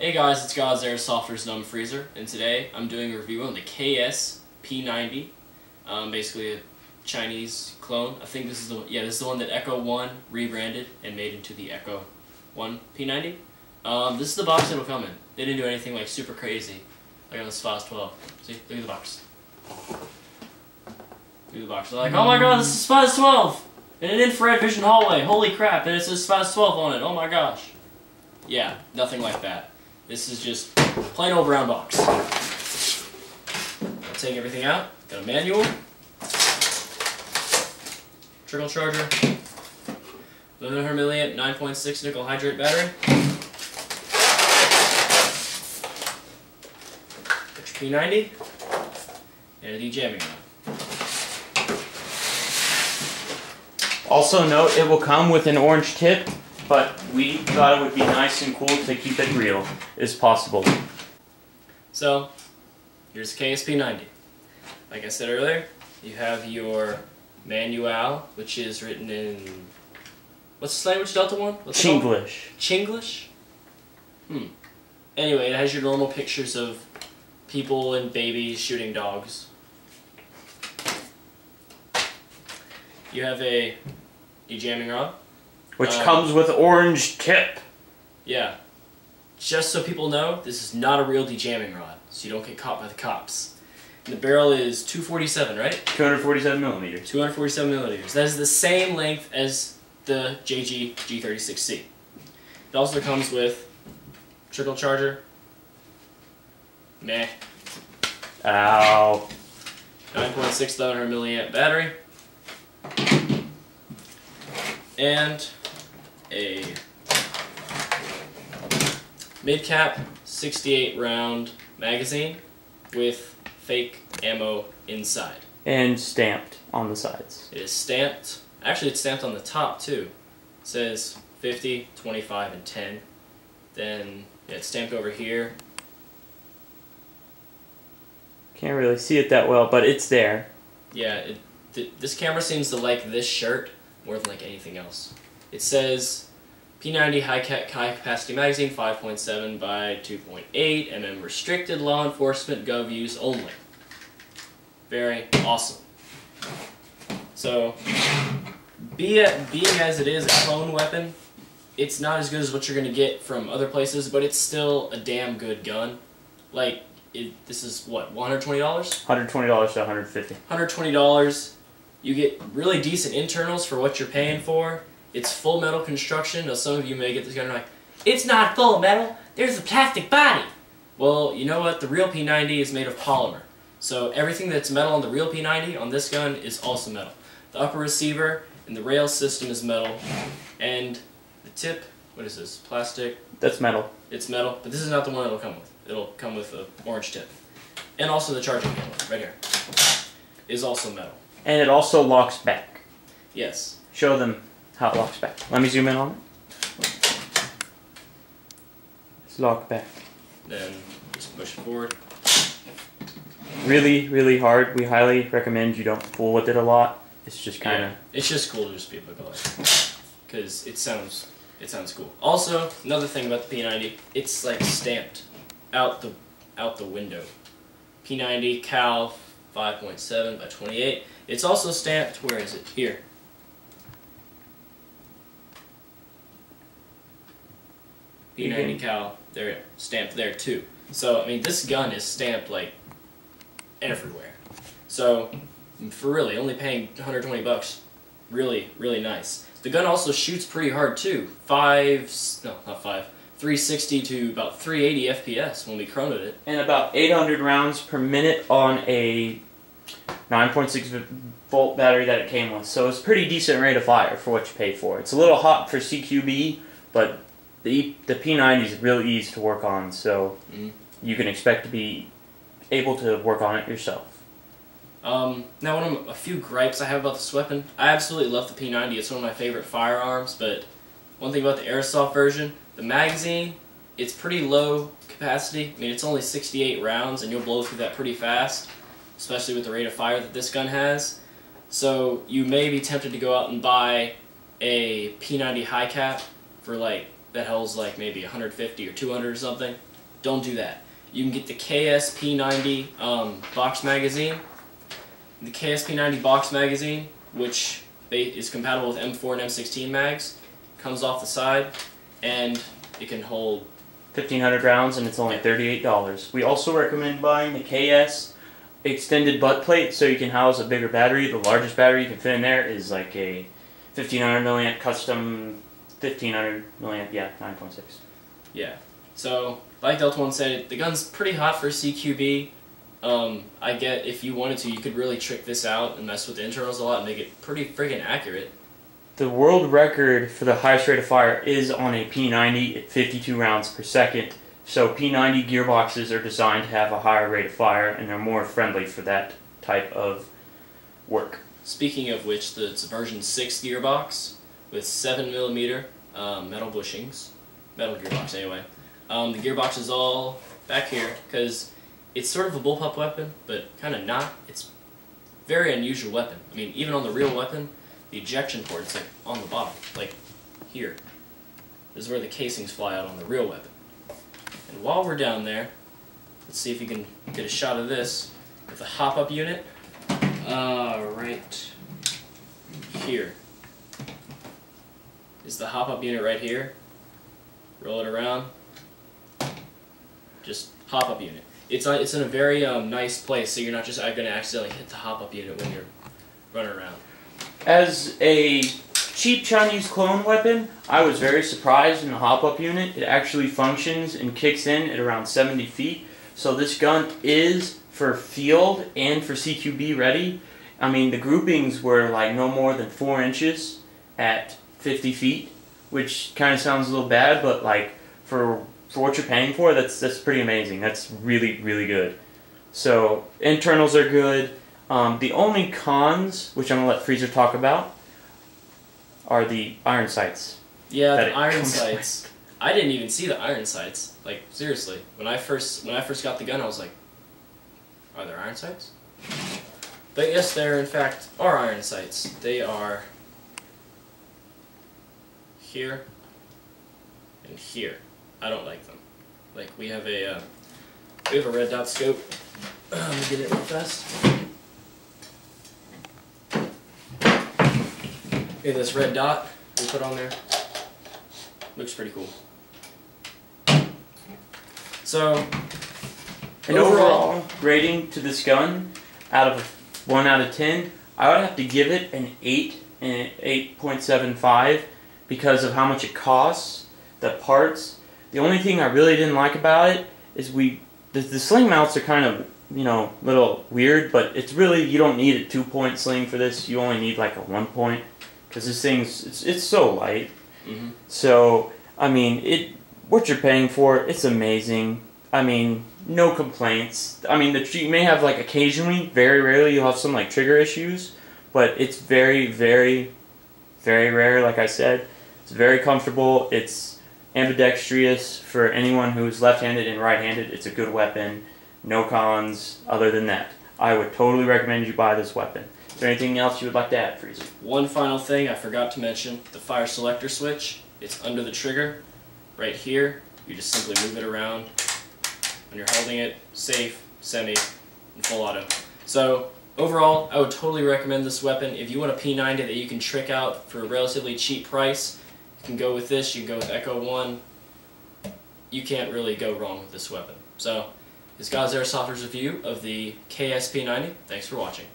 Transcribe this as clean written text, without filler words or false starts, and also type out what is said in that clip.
Hey guys, it's Godsairsofters Numb Freezer, and today I'm doing a review on the KS P90. Basically a Chinese clone. I think this is the one that Echo 1 rebranded and made into the Echo 1 P90. This is the box it'll come in. They didn't do anything like super crazy, like on the SPAS 12. See, look at the box. Look at the box. They're like, oh my god, this is SPAS 12! In an infrared vision hallway, holy crap, and it says SPAS 12 on it, oh my gosh. Yeah, nothing like that. This is just plain old brown box. I'll take everything out. Got a manual, trickle charger, 1100 milliamp 9.6 nickel hydrate battery, P90, and a de-jamming rod. Also note, it will come with an orange tip, but we thought it would be nice and cool to keep it real as possible. So, here's the KSP90. Like I said earlier, you have your manual, which is written in... What's the language, Delta 1? Chinglish. Chinglish? Anyway, it has your normal pictures of people and babies shooting dogs. You have a de-jamming rod. Which comes with orange tip. Yeah. Just so people know, this is not a real de-jamming rod, so you don't get caught by the cops. And the barrel is 247, right? 247 millimeters. 247 millimeters. That is the same length as the JG G36C. It also comes with trickle charger. Meh. Ow. 9.6 1100 milliamp battery. And a mid-cap 68 round magazine with fake ammo inside. And stamped on the sides. It is stamped. Actually, it's stamped on the top too. It says 50, 25, and 10. Then it's stamped over here. Can't really see it that well, but it's there. Yeah, this camera seems to like this shirt more than like anything else. It says P90 high capacity magazine, 5.7 by 2.8 mm, restricted law enforcement gov use only. Very awesome. So, being as it is a clone weapon, it's not as good as what you're going to get from other places, but it's still a damn good gun. Like, this is what, $120? $120 to $150. $120. You get really decent internals for what you're paying for. It's full metal construction. Now some of you may get this gun and are like, it's not full metal, there's a plastic body. Well, you know what? The real P90 is made of polymer. So everything that's metal on the real P90 on this gun is also metal. The upper receiver and the rail system is metal. And the tip, what is this? Plastic? That's metal. It's metal, but this is not the one it'll come with. It'll come with an orange tip. And also the charging handle, right here, is also metal. And it also locks back. Yes. Show them how it locks back. Let me zoom in on it. It's locked back. Then just push it forward. Really, really hard. We highly recommend you don't fool with it a lot. It's just kind of... Yeah, it's just cool to just be able to go like, because it sounds cool. Also, another thing about the P90, it's like stamped out the window. P90 cal 5.7 by 28. It's also stamped, where is it? Here. P90 cal, there, stamped there too. So, I mean, this gun is stamped like everywhere. So, for really, only paying 120 bucks, really, really nice. The gun also shoots pretty hard too. 360 to about 380 FPS when we chronoed it. And about 800 rounds per minute on a 9.6 volt battery that it came with. So it's a pretty decent rate of fire for what you pay for. It's a little hot for CQB, but the P90 is real easy to work on, so you can expect to be able to work on it yourself. Now a few gripes I have about this weapon. I absolutely love the P90. It's one of my favorite firearms, but one thing about the airsoft version, the magazine, it's pretty low capacity. I mean, it's only 68 rounds, and you'll blow through that pretty fast, especially with the rate of fire that this gun has. So you may be tempted to go out and buy a P90 high cap for like, that holds like maybe 150 or 200 or something. don't do that. You can get the KS P90 box magazine. The KS P90 box magazine, which is compatible with M4 and M16 mags, comes off the side, and it can hold 1,500 rounds, and it's only $38. We also recommend buying the KS extended butt plate so you can house a bigger battery. The largest battery you can fit in there is like a 1,500 milliamp custom 1,500 milliamp, yeah, 9.6. Yeah. So, like Delta One said, the gun's pretty hot for CQB. I get if you wanted to, you could really trick this out and mess with the internals a lot and make it pretty friggin' accurate. The world record for the highest rate of fire is on a P90 at 52 rounds per second. So P90 gearboxes are designed to have a higher rate of fire, and they're more friendly for that type of work. Speaking of which, it's a version 6 gearbox with 7mm metal bushings. Metal gearbox anyway. The gearbox is all back here because it's sort of a bullpup weapon, but kind of not. It's a very unusual weapon. I mean, even on the real weapon, the ejection port is like on the bottom, like here. This is where the casings fly out on the real weapon. And while we're down there, let's see if you can get a shot of this with the hop-up unit. Right here is the hop-up unit right here. Roll it around. Just hop-up unit. It's in a very nice place, so you're not just going to accidentally hit the hop-up unit when you're running around. As a cheap Chinese clone weapon, I was very surprised in the hop-up unit. It actually functions and kicks in at around 70 feet. So this gun is for field and for CQB ready. I mean, the groupings were like no more than 4 inches at 50 feet, which kind of sounds a little bad, but like for what you're paying for, that's pretty amazing. That's really, really good. So internals are good. The only cons, which I'm going to let Freezer talk about, are the iron sights. Yeah, the iron sights. I didn't even see the iron sights. Like, seriously. When I first got the gun, I was like, are there iron sights? But yes, there in fact are iron sights. They are here and here. I don't like them. Like, we have a red dot scope. Let me get it real fast. Okay, this red dot we put on there looks pretty cool. So, an overall rating to this gun, out of 1 out of 10, I would have to give it an 8 and 8.75 because of how much it costs, the parts. The only thing I really didn't like about it is the sling mounts are kind of, you know, little weird, but it's really, you don't need a 2-point sling for this. You only need like a 1-point because this thing's, it's so light. Mm-hmm. So, I mean, what you're paying for, it's amazing. I mean, no complaints. I mean, you may have like occasionally, very rarely, you'll have some like trigger issues, but it's very, very, very rare, like I said. It's very comfortable. It's ambidextrous for anyone who's left-handed and right-handed. It's a good weapon. No cons other than that. I would totally recommend you buy this weapon. Is there anything else you would like to add, Freezer? One final thing I forgot to mention, the fire selector switch. It's under the trigger, right here. You just simply move it around when you're holding it, safe, semi, and full auto. So, overall, I would totally recommend this weapon. If you want a P90 that you can trick out for a relatively cheap price, you can go with this, you can go with Echo 1. You can't really go wrong with this weapon. So, this is Godsairsofters review of the KS P90. Thanks for watching.